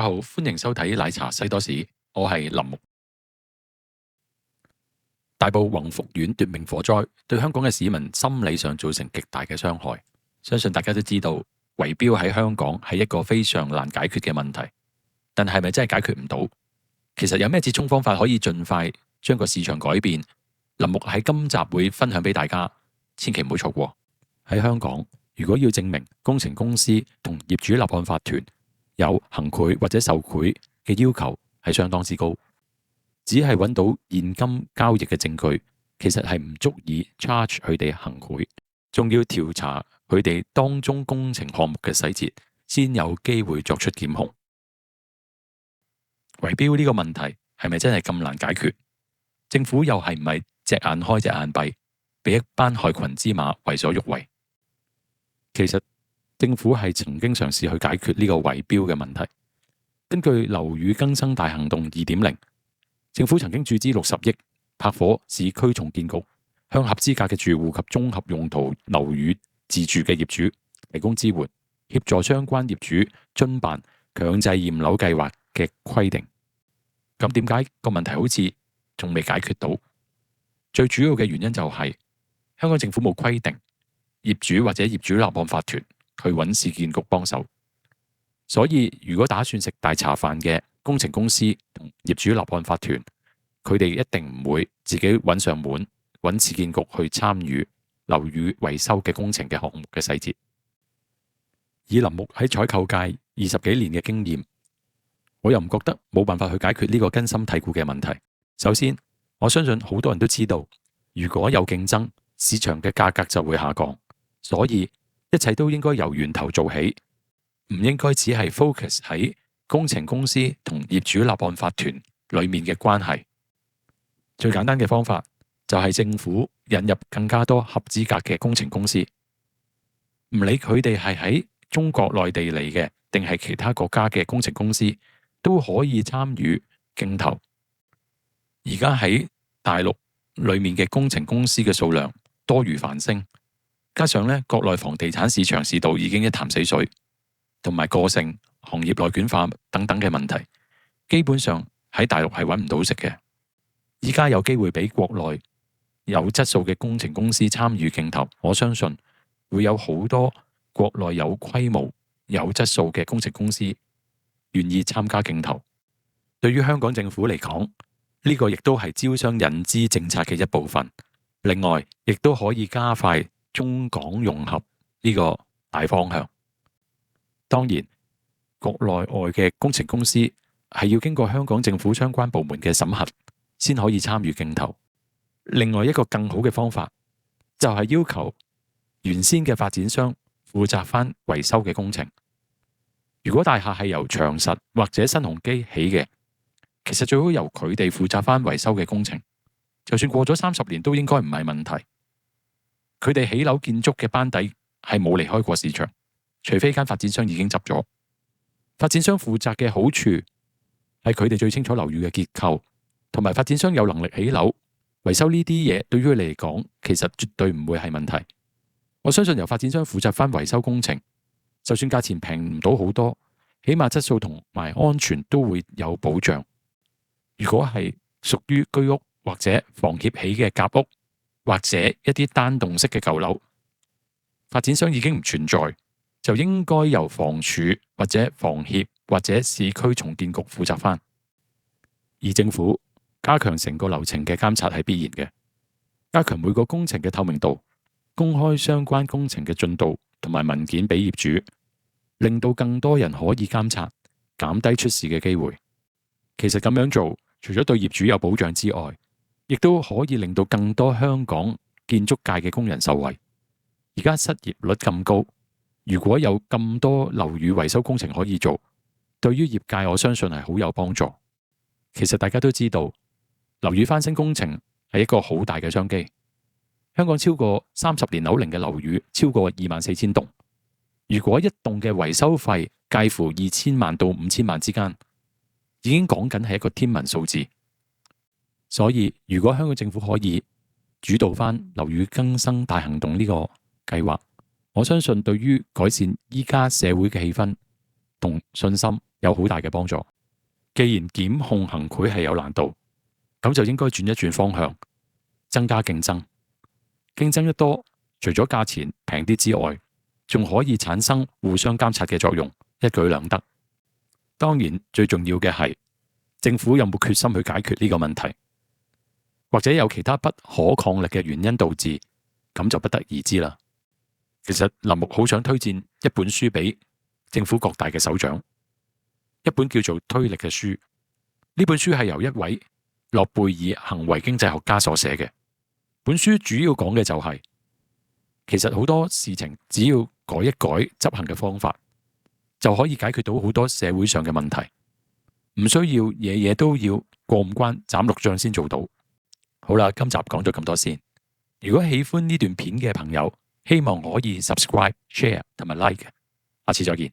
好，歡迎收睇奶茶西多士，我係林木。大埔宏福苑奪命火災對香港嘅市民心理上造成極大嘅傷害，相信大家都知道，圍標喺香港係一個非常難解決嘅問題，但係咪真係解決唔到？其實有咩折衷方法可以盡快將個市場改變？林木喺今集會分享俾大家，千祈唔好錯過。喺香港，如果要證明工程公司同業主立案法團有行賄或者受賄嘅要求係相當之高，只係揾到現金交易嘅證據，其實係唔足以 charge 佢哋行賄，仲要調查佢哋當中工程項目嘅細節，先有機會作出檢控。圍標呢個問題係咪真係咁難解決？政府又係唔係隻眼開隻眼閉，俾一班害群之馬為所欲為？其實政府係曾經嘗試去解決呢個圍標嘅問題。根據樓宇更新大行動 2.0， 政府曾經注資60億拍火市區重建局，向合資格嘅住戶及綜合用途樓宇自住嘅業主提供支援，協助相關業主遵辦強制驗樓計劃嘅規定。咁點解個問題好似仲未解決到？最主要嘅原因就係香港政府冇規定業主或者業主立案法團去揾市建局幫手，所以如果打算食大茶飯嘅工程公司同業主立案法團，佢哋一定唔會自己揾上門揾市建局去參與樓宇維修嘅工程嘅項目嘅細節。以林木喺採購界20幾年嘅經驗，我又唔覺得冇辦法去解決呢個根深蒂固嘅問題。首先，我相信好多人都知道，如果有競爭，市場嘅價格就會下降，所以一切都應該由源頭做起，唔應該只係 focus 喺工程公司同業主立案法團裏面嘅關係。最簡單嘅方法就係政府引入更加多合資格嘅工程公司，唔理佢哋係喺中國內地嚟嘅定係其他國家嘅工程公司，都可以參與競投。而家喺大陸裏面嘅工程公司嘅數量多如繁星，加上國內房地產市場市道已經一潭死水，同埋個性、行業內卷化等等嘅問題，基本上喺大陸係揾唔到食嘅。依家有機會俾國內有質素嘅工程公司參與競投，我相信會有好多國內有規模、有質素嘅工程公司願意參加競投。對於香港政府嚟講，呢個亦都係招商引資政策嘅一部分。另外，亦都可以加快中港融合呢個大方向。當然，國內外嘅工程公司係要經過香港政府相關部門嘅審核，先可以參與競投。另外一個更好嘅方法，就係要求原先嘅發展商負責翻維修嘅工程。如果大廈係由長實或者新鴻基起嘅，其實最好由佢哋負責翻維修嘅工程。就算過咗30年，都應該唔係問題。佢哋起樓建築嘅班底係冇離開過市場，除非間發展商已經執咗。發展商負責嘅好處係佢哋最清楚樓宇嘅結構，同埋發展商有能力起樓維修呢啲嘢，對於佢哋嚟講，其實絕對唔會係問題。我相信由發展商負責翻維修工程，就算價錢平唔到好多，起碼質素同埋安全都會有保障。如果係屬於居屋或者房協起嘅夾屋，或者一啲單棟式嘅舊樓，發展商已經唔存在，就應該由房署或者房協或者市區重建局負責翻。而政府加強成個流程嘅監察係必然嘅，加強每個工程嘅透明度，公開相關工程嘅進度同埋文件俾業主，令到更多人可以監察，減低出事嘅機會。其實咁樣做，除咗對業主有保障之外，亦都可以令到更多香港建築界嘅工人受惠。而家失業率咁高，如果有咁多樓宇維修工程可以做，對於業界我相信係好有幫助。其實大家都知道，樓宇翻新工程係一個好大嘅商機。香港超過30年樓齡嘅樓宇超過24,000棟，如果一棟嘅維修費介乎2000萬到5000萬之間，已經講緊係一個天文數字。所以如果香港政府可以主導翻樓宇更新大行動呢個計劃，我相信對於改善依家社會嘅氣氛，同信心有好大嘅幫助。既然檢控行賄係有難度，咁就應該轉一轉方向，增加競爭。競爭一多，除咗價錢平啲之外，仲可以產生互相監察嘅作用，一舉兩得。當然，最重要嘅係政府有冇決心去解決呢個問題，或者有其他不可抗力嘅原因導致，咁就不得而知啦。其實林木好想推薦一本書俾政府各大嘅首長，一本叫做《推力》嘅書。呢本書係由一位諾貝爾行為經濟學家所寫嘅。本書主要講嘅就係，其實好多事情只要改一改執行嘅方法，就可以解決到好多社會上嘅問題，唔需要嘢都要過五關斬六將先做到。好啦，今集講咗咁多先。如果喜歡呢段片嘅朋友，希望可以 subscribe、share 同埋 like。下次再見。